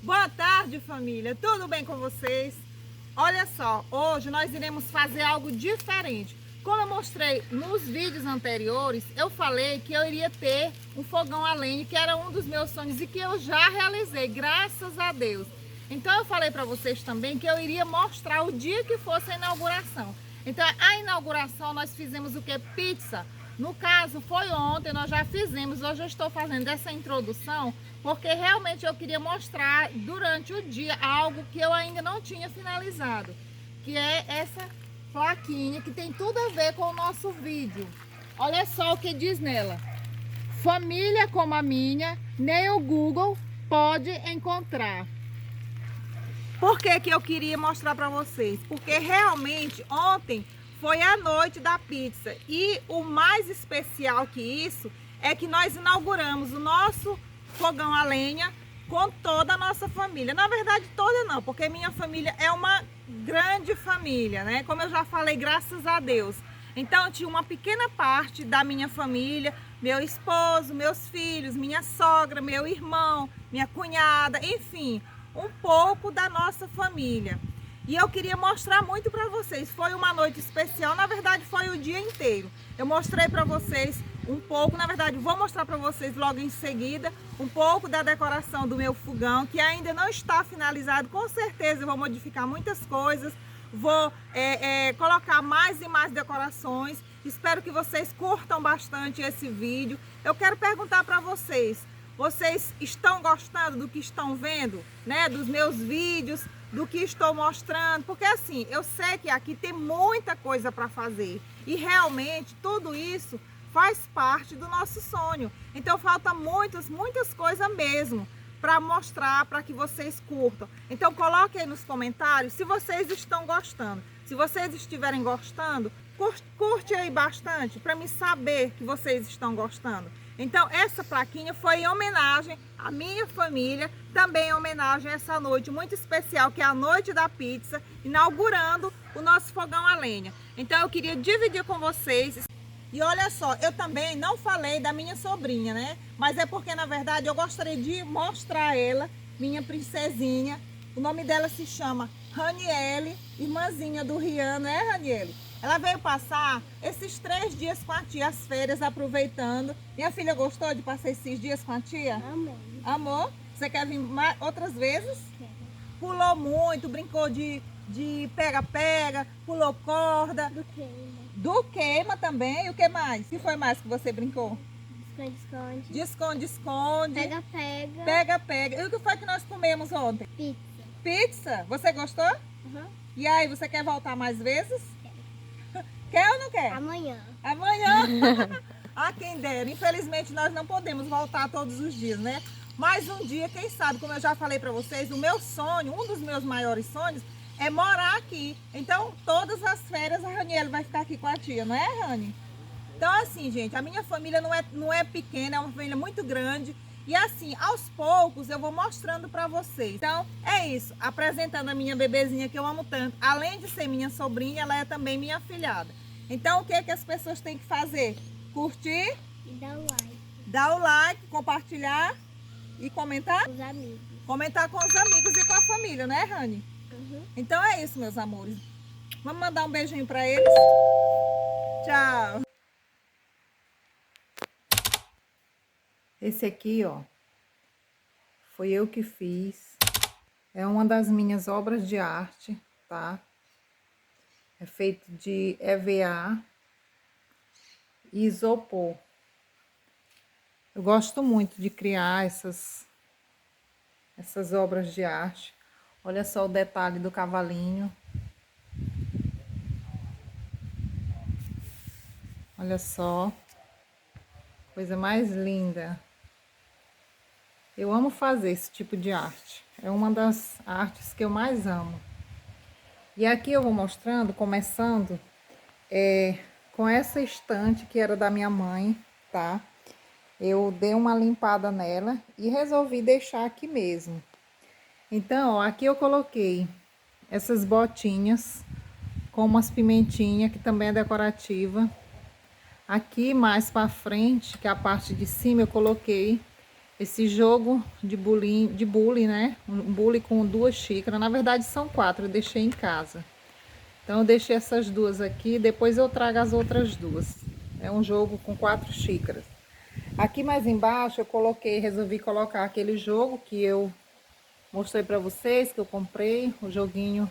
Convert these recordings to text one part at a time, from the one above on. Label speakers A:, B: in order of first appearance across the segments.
A: Boa tarde, família, tudo bem com vocês? Olha só, hoje nós iremos fazer algo diferente. Como eu mostrei nos vídeos anteriores, eu falei que eu iria ter um fogão a lenha, que era um dos meus sonhos e que eu já realizei, graças a Deus. Então eu falei para vocês também que eu iria mostrar o dia que fosse a inauguração. Então a inauguração nós fizemos o que? Pizza. No caso foi ontem, nós já fizemos, hoje eu estou fazendo essa introdução porque realmente eu queria mostrar durante o dia algo que eu ainda não tinha finalizado, que é essa plaquinha que tem tudo a ver com o nosso vídeo. Olha só o que diz nela: família como a minha, nem o Google pode encontrar. Por que que eu queria mostrar para vocês? Porque realmente ontem foi a noite da pizza e o mais especial que isso é que nós inauguramos o nosso fogão a lenha com toda a nossa família. Na verdade toda não, porque minha família é uma grande família, né? Como eu já falei, graças a Deus. Então tinha uma pequena parte da minha família, meu esposo, meus filhos, minha sogra, meu irmão, minha cunhada, enfim, um pouco da nossa família. E eu queria mostrar muito para vocês. Foi uma noite especial, na verdade foi o dia inteiro. Eu mostrei para vocês um pouco, na verdade vou mostrar para vocês logo em seguida um pouco da decoração do meu fogão, que ainda não está finalizado. Com certeza eu vou modificar muitas coisas, vou colocar mais e mais decorações. Espero que vocês curtam bastante esse vídeo. Eu quero perguntar para vocês, vocês estão gostando do que estão vendo, né? Dos meus vídeos, do que estou mostrando? Porque assim, eu sei que aqui tem muita coisa para fazer e realmente tudo isso faz parte do nosso sonho. Então falta muitas coisas mesmo para mostrar, para que vocês curtam. Então coloque aí nos comentários se vocês estão gostando. Se vocês estiverem gostando, curte aí bastante para me saber que vocês estão gostando. Então essa plaquinha foi em homenagem à minha família, também em homenagem a essa noite muito especial, que é a noite da pizza, inaugurando o nosso fogão a lenha. Então eu queria dividir com vocês. E olha só, eu também não falei da minha sobrinha, né? Mas é porque, na verdade, eu gostaria de mostrar ela, minha princesinha. O nome dela se chama Raniele, irmãzinha do Rian, né, Raniele? Ela veio passar esses 3 dias com a tia, as férias, aproveitando. Minha filha gostou de passar esses dias com a tia?
B: Amei.
A: Amor? Você quer vir outras vezes?
B: Quero.
A: Pulou muito, brincou de pega-pega, pulou corda.
B: Do queima.
A: Do queima também. E o que mais? O que foi mais que você brincou?
B: Esconde-esconde.
A: De esconde-esconde.
B: Pega-pega.
A: Pega-pega. E o que foi que nós comemos ontem?
B: Pizza.
A: Pizza? Você gostou?
B: Uhum.
A: E aí, você quer voltar mais vezes? Quer ou não quer?
B: Amanhã.
A: Amanhã. Ah, quem dera. Infelizmente nós não podemos voltar todos os dias, né? Mas um dia, quem sabe, como eu já falei pra vocês, o meu sonho, um dos meus maiores sonhos é morar aqui. Então, todas as férias a Raniele vai ficar aqui com a tia, não é, Rani? Então, assim, gente, a minha família não é pequena, é uma família muito grande. E assim, aos poucos eu vou mostrando pra vocês. Então, é isso. Apresentando a minha bebezinha que eu amo tanto. Além de ser minha sobrinha, ela é também minha afilhada. Então, o que é que as pessoas têm que fazer? Curtir,
B: E dá o like.
A: dar o like, compartilhar e comentar?
B: Com os amigos.
A: Comentar com os amigos e com a família, né, Rani?
B: Uhum.
A: Então é isso, meus amores. Vamos mandar um beijinho pra eles? Tchau! Esse aqui, ó, foi eu que fiz. É uma das minhas obras de arte, tá? É feito de EVA e isopor. Eu gosto muito de criar essas obras de arte. Olha só o detalhe do cavalinho. Olha só. Coisa mais linda. Eu amo fazer esse tipo de arte. É uma das artes que eu mais amo. E aqui eu vou mostrando, começando com essa estante que era da minha mãe, tá? Eu dei uma limpada nela e resolvi deixar aqui mesmo. Então, ó, aqui eu coloquei essas botinhas com umas pimentinhas, que também é decorativa. Aqui mais para frente, que é a parte de cima, eu coloquei esse jogo de bule, né? Um bule com 2 xícaras. Na verdade são 4, eu deixei em casa. Então eu deixei essas 2 aqui, depois eu trago as outras 2. É um jogo com 4 xícaras. Aqui mais embaixo eu resolvi colocar aquele jogo que eu mostrei para vocês, que eu comprei, o joguinho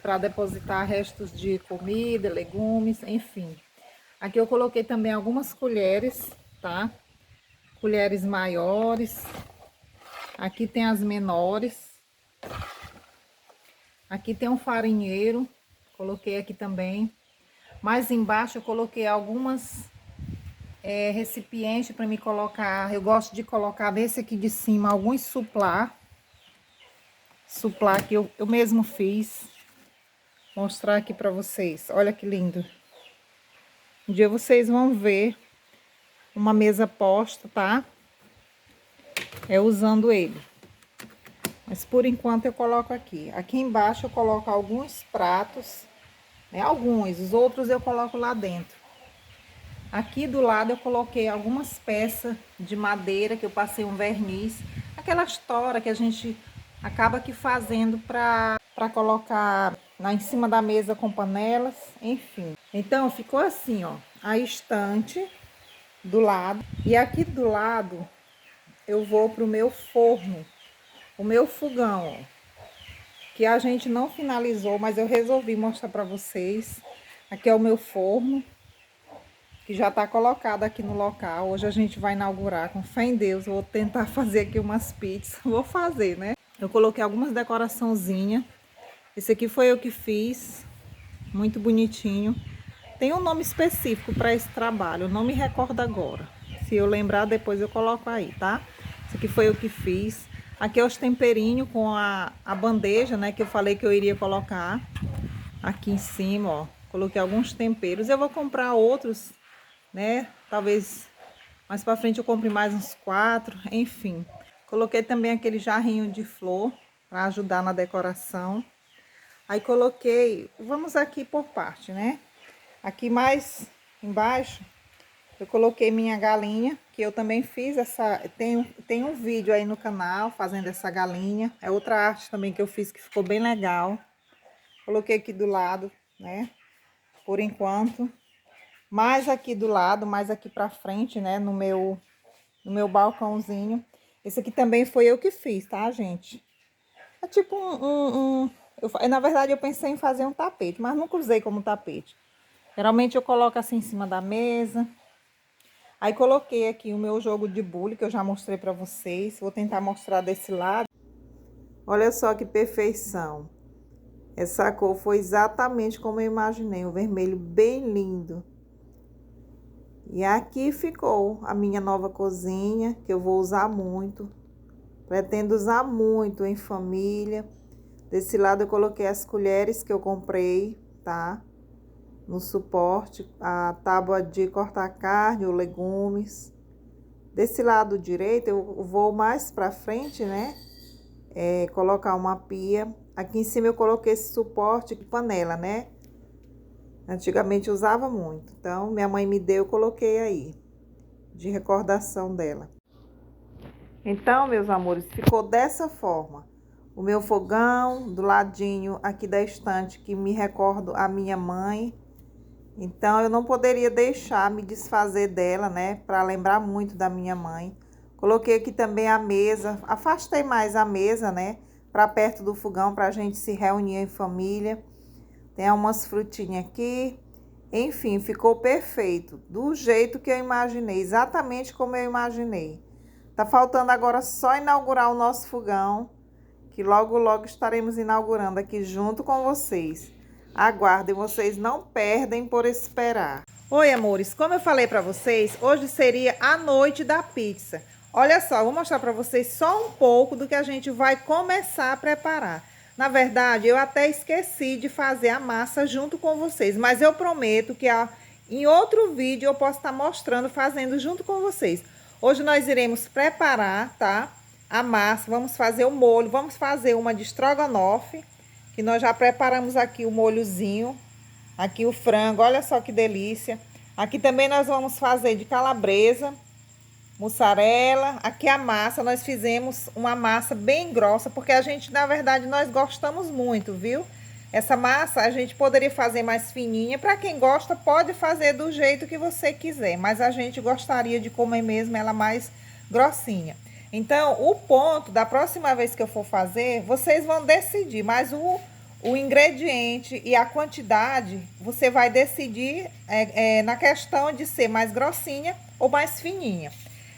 A: para depositar restos de comida, legumes, enfim. Aqui eu coloquei também algumas colheres, tá? Colheres maiores. Aqui tem as menores. Aqui tem um farinheiro, coloquei aqui também. Mais embaixo eu coloquei algumas recipientes para me colocar. Eu gosto de colocar desse aqui de cima alguns suplá. Suplá que eu mesmo fiz. Mostrar aqui para vocês. Olha que lindo. Um dia vocês vão ver uma mesa posta, tá? Usando ele. Mas por enquanto eu coloco aqui. Aqui embaixo eu coloco alguns pratos, né? Alguns, os outros eu coloco lá dentro. Aqui do lado eu coloquei algumas peças de madeira que eu passei um verniz. Aquelas toras que a gente acaba aqui fazendo para colocar lá em cima da mesa com panelas, enfim. Então ficou assim, ó, a estante do lado. E aqui do lado eu vou pro meu forno. O meu fogão, ó, que a gente não finalizou, mas eu resolvi mostrar para vocês. Aqui é o meu forno, que já tá colocado aqui no local. Hoje a gente vai inaugurar, com fé em Deus. Vou tentar fazer aqui umas pizzas. Vou fazer, né? Eu coloquei algumas decoraçãozinhas. Esse aqui foi eu que fiz. Muito bonitinho. Tem um nome específico para esse trabalho. Eu não me recordo agora. Se eu lembrar, depois eu coloco aí, tá? Esse aqui foi eu que fiz. Aqui é os temperinhos com a bandeja, né? Que eu falei que eu iria colocar aqui em cima, ó. Coloquei alguns temperos. Eu vou comprar outros, né? Talvez mais pra frente eu compre mais uns 4, enfim. Coloquei também aquele jarrinho de flor para ajudar na decoração. Aí coloquei, vamos aqui por parte, né? Aqui mais embaixo eu coloquei minha galinha, que eu também fiz essa... Tem um vídeo aí no canal fazendo essa galinha. É outra arte também que eu fiz que ficou bem legal. Coloquei aqui do lado, né? Por enquanto. Mais aqui do lado, mais aqui pra frente, né? No meu balcãozinho. Esse aqui também foi eu que fiz, tá, gente? É tipo na verdade, eu pensei em fazer um tapete, mas nunca usei como tapete. Geralmente eu coloco assim em cima da mesa. Aí coloquei aqui o meu jogo de bule, que eu já mostrei pra vocês. Vou tentar mostrar desse lado. Olha só que perfeição. Essa cor foi exatamente como eu imaginei. Um vermelho bem lindo. E aqui ficou a minha nova cozinha, que eu vou usar muito. Pretendo usar muito em família. Desse lado eu coloquei as colheres que eu comprei, tá? No suporte, a tábua de cortar carne ou legumes. Desse lado direito eu vou mais pra frente, né? Colocar uma pia. Aqui em cima eu coloquei esse suporte de panela, né? Antigamente eu usava muito. Então minha mãe me deu, eu coloquei aí. De recordação dela. Então, meus amores, ficou dessa forma. O meu fogão, do ladinho aqui da estante, que me recordo a minha mãe. Então, eu não poderia deixar me desfazer dela, né? Para lembrar muito da minha mãe. Coloquei aqui também a mesa. Afastei mais a mesa, né? Para perto do fogão, para a gente se reunir em família. Tem umas frutinhas aqui. Enfim, ficou perfeito. Do jeito que eu imaginei. Exatamente como eu imaginei. Tá faltando agora só inaugurar o nosso fogão. Que logo, logo estaremos inaugurando aqui junto com vocês. Aguardem, vocês não perdem por esperar. Oi, amores, como eu falei pra vocês, hoje seria a noite da pizza. Olha só, vou mostrar pra vocês só um pouco do que a gente vai começar a preparar. Na verdade, eu até esqueci de fazer a massa junto com vocês, mas eu prometo que em outro vídeo eu posso estar mostrando, fazendo junto com vocês. Hoje nós iremos preparar, tá? A massa, vamos fazer o molho, vamos fazer uma de estrogonofe, que nós já preparamos aqui o molhozinho. Aqui o frango, olha só que delícia. Aqui também nós vamos fazer de calabresa, mussarela. Aqui a massa, nós fizemos uma massa bem grossa, porque a gente, na verdade, nós gostamos muito, viu? Essa massa a gente poderia fazer mais fininha. Para quem gosta, pode fazer do jeito que você quiser, mas a gente gostaria de comer mesmo ela mais grossinha. Então, o ponto da próxima vez que eu for fazer, vocês vão decidir, mas o ingrediente e a quantidade, você vai decidir na questão de ser mais grossinha ou mais fininha.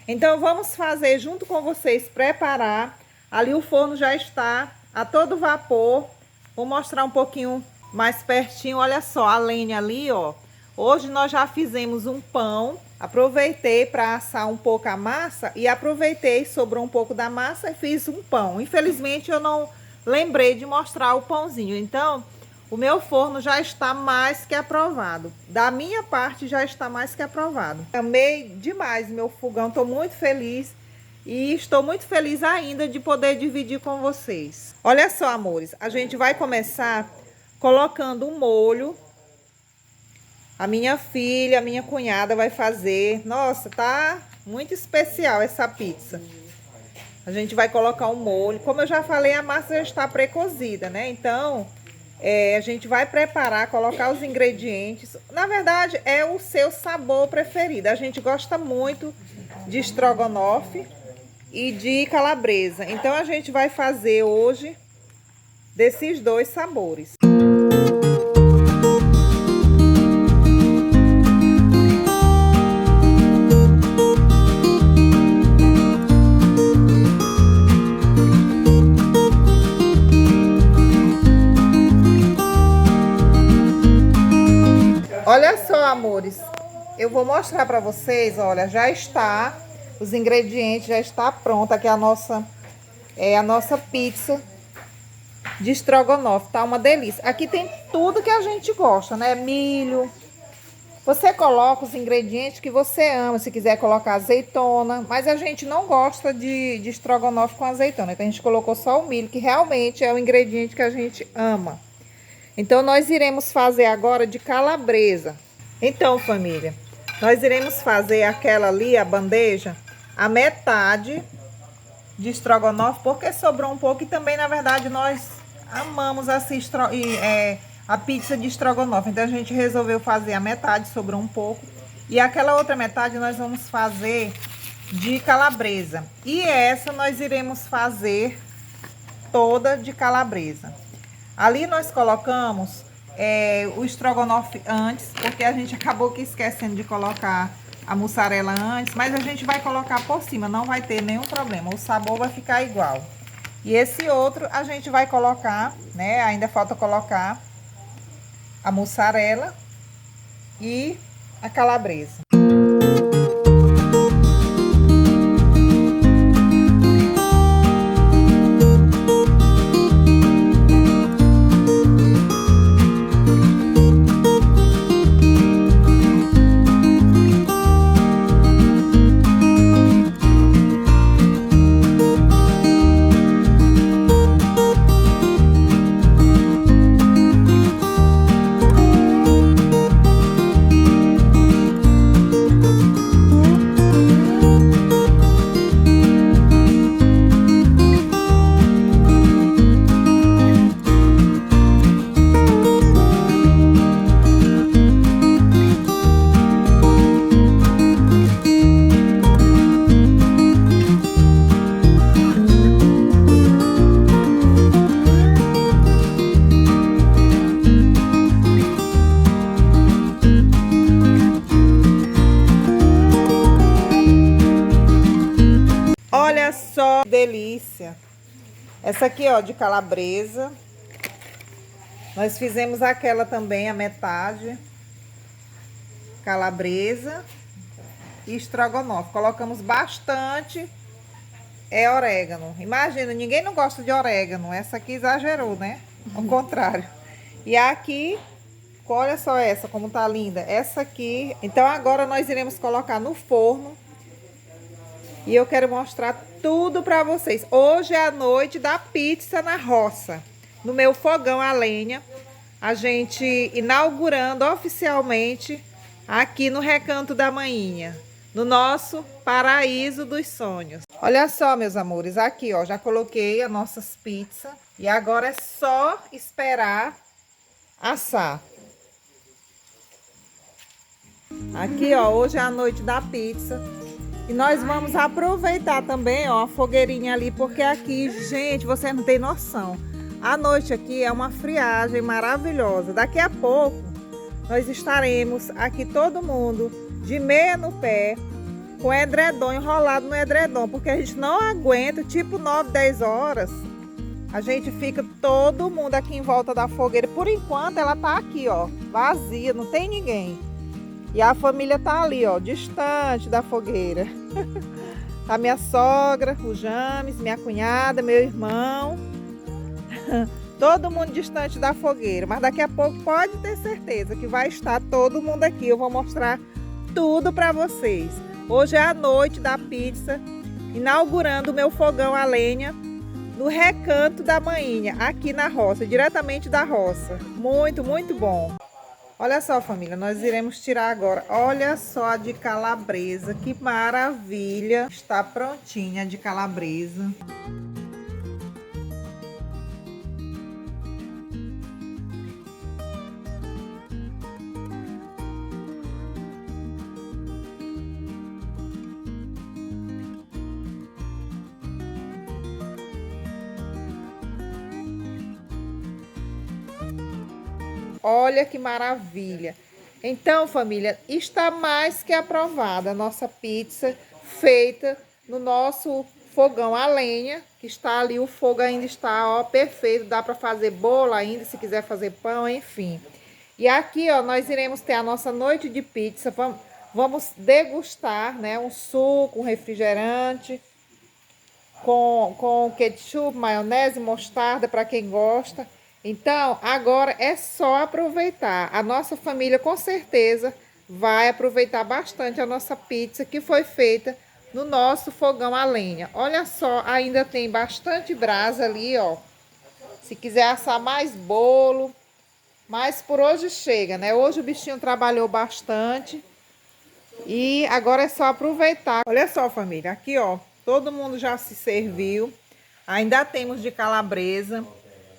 A: Então, vamos fazer junto com vocês, preparar. Ali o forno já está a todo vapor. Vou mostrar um pouquinho mais pertinho. Olha só, a lenha ali, ó. Hoje nós já fizemos um pão. Aproveitei para assar um pouco a massa e aproveitei, sobrou um pouco da massa e fiz um pão. Infelizmente, eu não lembrei de mostrar o pãozinho. Então, o meu forno já está mais que aprovado. Da minha parte, já está mais que aprovado. Amei demais meu fogão, estou muito feliz. E estou muito feliz ainda de poder dividir com vocês. Olha só, amores, a gente vai começar colocando um molho. A minha filha, a minha cunhada vai fazer. Nossa, tá muito especial essa pizza. A gente vai colocar um molho. Como eu já falei, a massa já está pré-cozida, né? Então, a gente vai preparar, colocar os ingredientes. Na verdade, é o seu sabor preferido. A gente gosta muito de estrogonofe e de calabresa. Então, a gente vai fazer hoje desses dois sabores. Olha só, amores, eu vou mostrar para vocês, olha, já está, os ingredientes já está pronta, aqui a nossa pizza de estrogonofe, tá uma delícia. Aqui tem tudo que a gente gosta, né, milho, você coloca os ingredientes que você ama, se quiser colocar azeitona, mas a gente não gosta de estrogonofe com azeitona, então a gente colocou só o milho, que realmente é o ingrediente que a gente ama. Então, nós iremos fazer agora de calabresa. Então, família, nós iremos fazer aquela ali, a bandeja, a metade de estrogonofe, porque sobrou um pouco. E também, na verdade, nós amamos a pizza de estrogonofe. Então, a gente resolveu fazer a metade, sobrou um pouco. E aquela outra metade nós vamos fazer de calabresa. E essa nós iremos fazer toda de calabresa. Ali nós colocamos o estrogonofe antes, porque a gente acabou que esquecendo de colocar a mussarela antes, mas a gente vai colocar por cima, não vai ter nenhum problema, o sabor vai ficar igual. E esse outro a gente vai colocar, né, ainda falta colocar a mussarela e a calabresa. Olha só que delícia. Essa aqui, ó, de calabresa. Nós fizemos aquela também, a metade. Calabresa e estrogonofe. Colocamos bastante orégano. Imagina, ninguém não gosta de orégano. Essa aqui exagerou, né? Ao contrário. E aqui, olha só essa, como tá linda. Essa aqui. Então, agora nós iremos colocar no forno. E eu quero mostrar tudo pra vocês. Hoje é a noite da pizza na roça. no meu fogão a lenha. A gente inaugurando oficialmente aqui no Recanto da Mainha, no nosso paraíso dos sonhos. Olha só, meus amores, aqui ó, já coloquei as nossas pizzas e agora é só esperar assar. Aqui ó, hoje é a noite da pizza e nós vamos aproveitar também ó, a fogueirinha ali, porque aqui, gente, vocês não tem noção. A noite aqui é uma friagem maravilhosa. Daqui a pouco nós estaremos aqui todo mundo de meia no pé, com edredom enrolado no edredom, porque a gente não aguenta, tipo 9, 10 horas, a gente fica todo mundo aqui em volta da fogueira. Por enquanto ela tá aqui, ó, vazia, não tem ninguém. E a família tá ali, ó, distante da fogueira. A minha sogra, o James, minha cunhada, meu irmão. Todo mundo distante da fogueira, mas daqui a pouco pode ter certeza que vai estar todo mundo aqui. Eu vou mostrar tudo para vocês. Hoje é a noite da pizza, inaugurando o meu fogão a lenha no Recanto da Mainha, aqui na roça, diretamente da roça. Muito, muito bom. Olha só, família, nós iremos tirar agora. Olha só a de calabresa, que maravilha. Está prontinha a de calabresa. Olha que maravilha. Então, família, está mais que aprovada a nossa pizza feita no nosso fogão a lenha, que está ali, o fogo ainda está, ó, perfeito. Dá para fazer bolo ainda, se quiser fazer pão, enfim. E aqui, ó, nós iremos ter a nossa noite de pizza. Vamos degustar, né, um suco, um refrigerante, com ketchup, maionese, mostarda, para quem gosta. Então, agora é só aproveitar. A nossa família, com certeza, vai aproveitar bastante a nossa pizza que foi feita no nosso fogão a lenha. Olha só, ainda tem bastante brasa ali, ó. Se quiser assar mais bolo, mas por hoje chega, né? Hoje o bichinho trabalhou bastante e agora é só aproveitar. Olha só, família, aqui, ó, todo mundo já se serviu. Ainda temos de calabresa.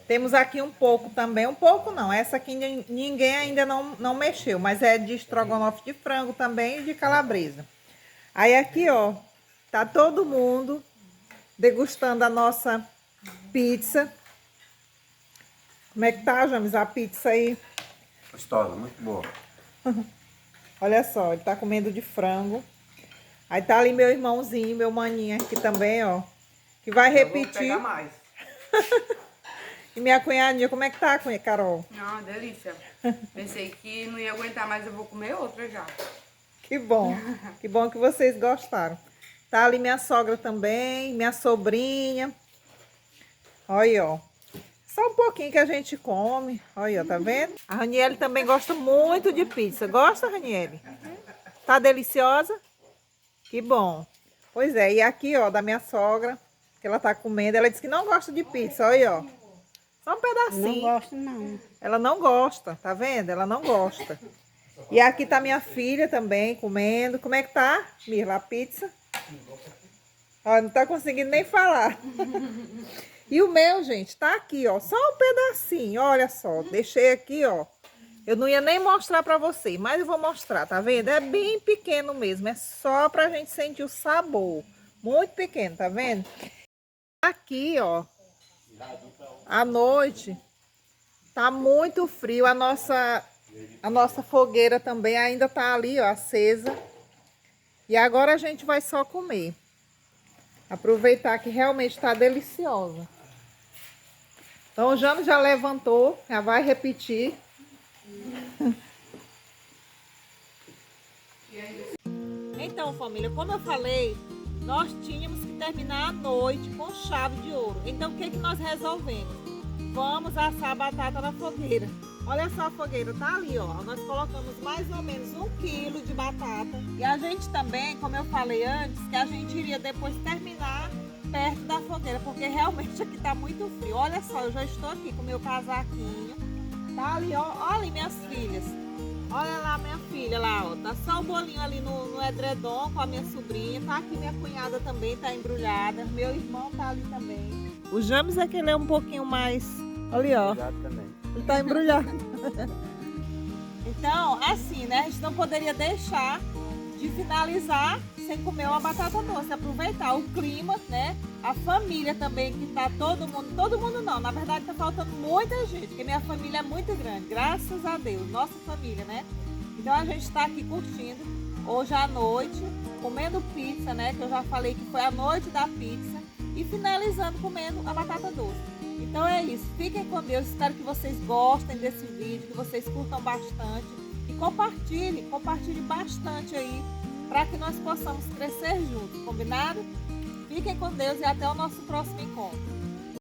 A: Temos aqui um pouco também, um pouco não, essa aqui ninguém ainda não mexeu, mas é de estrogonofe de frango também e de calabresa. Aí aqui, ó, tá todo mundo degustando a nossa pizza. Como é que tá, James, a pizza aí?
C: Gostosa, muito boa.
A: Olha só, ele tá comendo de frango. Aí tá ali meu irmãozinho, meu maninho aqui também, ó, que vai repetir.
C: Vou pegar mais.
A: E minha cunhadinha, como é que tá, Carol?
D: Ah, delícia. Pensei que não ia aguentar, mas eu vou comer outra já.
A: Que bom que vocês gostaram. Tá ali minha sogra também, minha sobrinha. Olha, ó. Só um pouquinho que a gente come. Olha, tá vendo? A Raniele também gosta muito de pizza. Gosta, Raniele? Tá deliciosa? Que bom. Pois é, e aqui, ó, da minha sogra, que ela tá comendo. Ela disse que não gosta de pizza, olha, ó. Só um pedacinho.
B: Não gosto, não.
A: Ela não gosta, tá vendo? Ela não gosta. E aqui tá minha filha também comendo. Como é que tá, Mirla, a pizza? Ó, não tá conseguindo nem falar. E o meu, gente, tá aqui, ó. Só um pedacinho, olha só. Deixei aqui, ó. Eu não ia nem mostrar pra vocês, mas eu vou mostrar, tá vendo? É bem pequeno mesmo, é só pra gente sentir o sabor. Muito pequeno, tá vendo? Aqui, ó. À noite tá muito frio, a nossa fogueira também ainda tá ali, ó, acesa. E agora a gente vai só comer. Aproveitar que realmente tá deliciosa. Então o Jano já levantou, já vai repetir. Então, família, como eu falei, nós tínhamos que terminar a noite com chave de ouro. Então, o que que nós resolvemos? Vamos assar a batata na fogueira. Olha só a fogueira, tá ali, ó. Nós colocamos mais ou menos 1 quilo de batata. E a gente também, como eu falei antes, que a gente iria depois terminar perto da fogueira, porque realmente aqui tá muito frio. Olha só, eu já estou aqui com meu casaquinho. Tá ali, ó, olha minhas filhas. Olha lá minha filha lá, ó. Tá só o bolinho ali no edredom com a minha sobrinha. Tá aqui minha cunhada também, tá embrulhada. Meu irmão tá ali também. O James é que ele é um pouquinho mais... Ali, ó.
C: Obrigado também.
A: Ele tá embrulhado. Então, assim, né? A gente não poderia deixar de finalizar sem comer uma batata doce. Aproveitar o clima, né? A família também, que tá todo mundo não. Na verdade, tá faltando muita gente, porque minha família é muito grande. Graças a Deus, nossa família, né? Então a gente tá aqui curtindo hoje à noite, comendo pizza, né? Que eu já falei que foi a noite da pizza. E finalizando comendo a batata doce. Então é isso, fiquem com Deus, espero que vocês gostem desse vídeo, que vocês curtam bastante e compartilhe bastante aí, para que nós possamos crescer juntos, combinado? Fiquem com Deus e até o nosso próximo encontro.